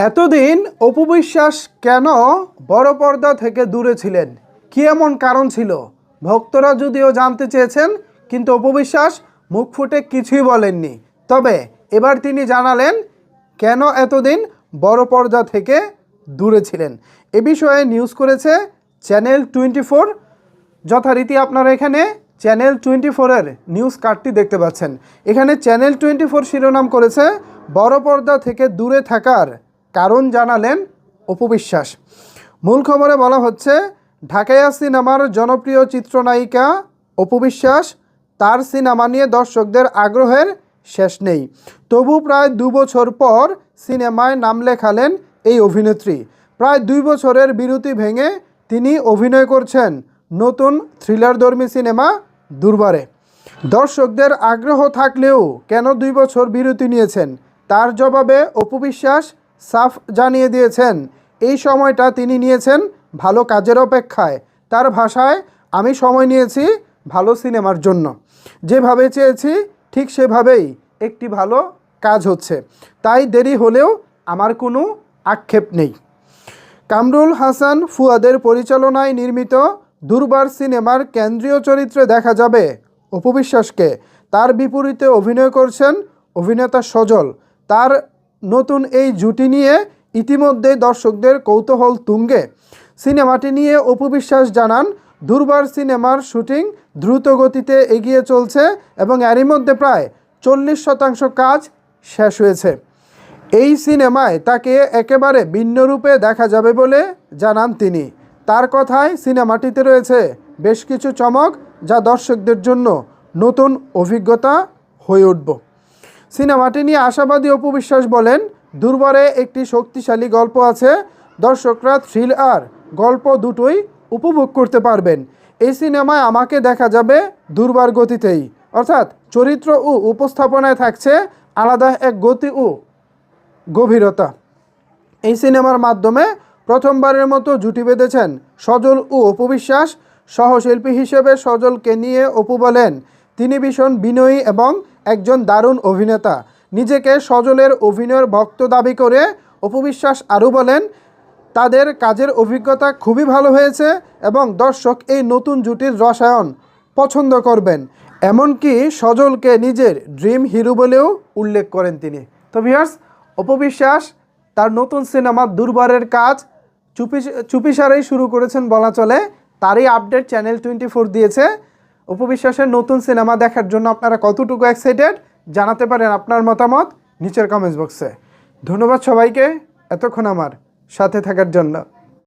এতদিন অপু বিশ্বাস কেন বড় পর্দা থেকে দূরে ছিলেন? কি এমন কারণ ছিল? ভক্তরা যদিও জানতে চেয়েছেন, কিন্তু অপু বিশ্বাস মুখ ফুটে কিছুই বলেননি। তবে এবার তিনি জানালেন কেন এতদিন বড় পর্দা থেকে দূরে ছিলেন। এ বিষয়ে নিউজ করেছে চ্যানেল 24। যথারীতি আপনারা এখানে চ্যানেল 24-এর নিউজ কার্ডটি দেখতে পাচ্ছেন। এখানে চ্যানেল 24 শিরোনাম করেছে বড় পর্দা থেকে দূরে থাকার কারণ জানালেন অপু বিশ্বাস। মূল খবরে বলা হচ্ছে, ঢাকাইয়া সিনেমার জনপ্রিয় চিত্রনায়িকা অপু বিশ্বাস, তার সিনেমা নিয়ে দর্শকদের আগ্রহের শেষ নেই। তবু প্রায় 2 বছর পর সিনেমায় নাম লেখালেন এই অভিনেত্রী। প্রায় 2 বছরের বিরতি ভেঙে তিনি অভিনয় করছেন নতুন থ্রিলারধর্মী সিনেমা দুর্বারে। দর্শকদের আগ্রহ থাকলেও কেন 2 বছর বিরতি নিয়েছেন, তার জবাবে অপু বিশ্বাস সাফ জানিয়ে দিয়েছেন এই সময়টা তিনি নিয়েছেন ভালো কাজের অপেক্ষায়। তার ভাষায়, আমি সময় নিয়েছি ভালো সিনেমার জন্য। যেভাবে চেয়েছি ঠিক সেভাবেই একটি ভালো কাজ হচ্ছে, তাই দেরি হলেও আমার কোনো আক্ষেপ নেই। কামরুল হাসান ফুয়াদের পরিচালনায় নির্মিত দুর্বার সিনেমার কেন্দ্রীয় চরিত্রে দেখা যাবে অপু বিশ্বাসকে। তার বিপরীতে অভিনয় করছেন অভিনেতা সজল। তার নতুন এই জুটি নিয়ে ইতিমধ্যেই দর্শকদের কৌতূহল তুঙ্গে। সিনেমাটি নিয়ে অপু বিশ্বাস জানান, দুর্বার সিনেমার শুটিং দ্রুত গতিতে এগিয়ে চলছে এবং এরই মধ্যে প্রায় 40% কাজ শেষ হয়েছে। এই সিনেমায় তাকে একেবারে ভিন্ন রূপে দেখা যাবে বলে জানান তিনি। তার কথায়, সিনেমাটিতে রয়েছে বেশ কিছু চমক যা দর্শকদের জন্য নতুন অভিজ্ঞতা হয়ে উঠবে। সিনেমাটি নিয়ে আশাবাদী অপু বিশ্বাস বলেন, দুর্বারে একটি শক্তিশালী গল্প আছে। দর্শকরা থ্রিল আর গল্প দুটোই উপভোগ করতে পারবেন। এই সিনেমায় আমাকে দেখা যাবে দুর্বার গতিতেই, অর্থাৎ চরিত্র ও উপস্থাপনায় থাকছে আলাদা এক গতি ও গভীরতা। এই সিনেমার মাধ্যমে প্রথমবারের মতো জুটি বেঁধেছেন সজল ও অপু বিশ্বাস। সহশিল্পী হিসেবে সজলকে নিয়ে অপু বলেন, তিনি ভীষণ বিনয়ী এবং একজন দারুণ অভিনেতা। নিজেকে সজলের অভিনয়ের ভক্ত দাবি করে অপু বিশ্বাস আরও বলেন, তাদের কাজের অভিজ্ঞতা খুবই ভালো হয়েছে এবং দর্শক এই নতুন জুটির রসায়ন পছন্দ করবেন। এমনকি সজলকে নিজের ড্রিম হিরো বলেও উল্লেখ করেন তিনি। তো ভিউয়ার্স, অপু বিশ্বাস তার নতুন সিনেমা দুর্বারের কাজ চুপিসারেই শুরু করেছেন বলা চলে। তারই আপডেট চ্যানেল 24 দিয়েছে। অপু বিশ্বাসের নতুন সিনেমা দেখার জন্য আপনারা কতটুকু এক্সাইটেড জানাতে পারেন আপনার মতামত নিচের কমেন্টস বক্সে। ধন্যবাদ সবাইকে এতক্ষণ আমার সাথে থাকার জন্য।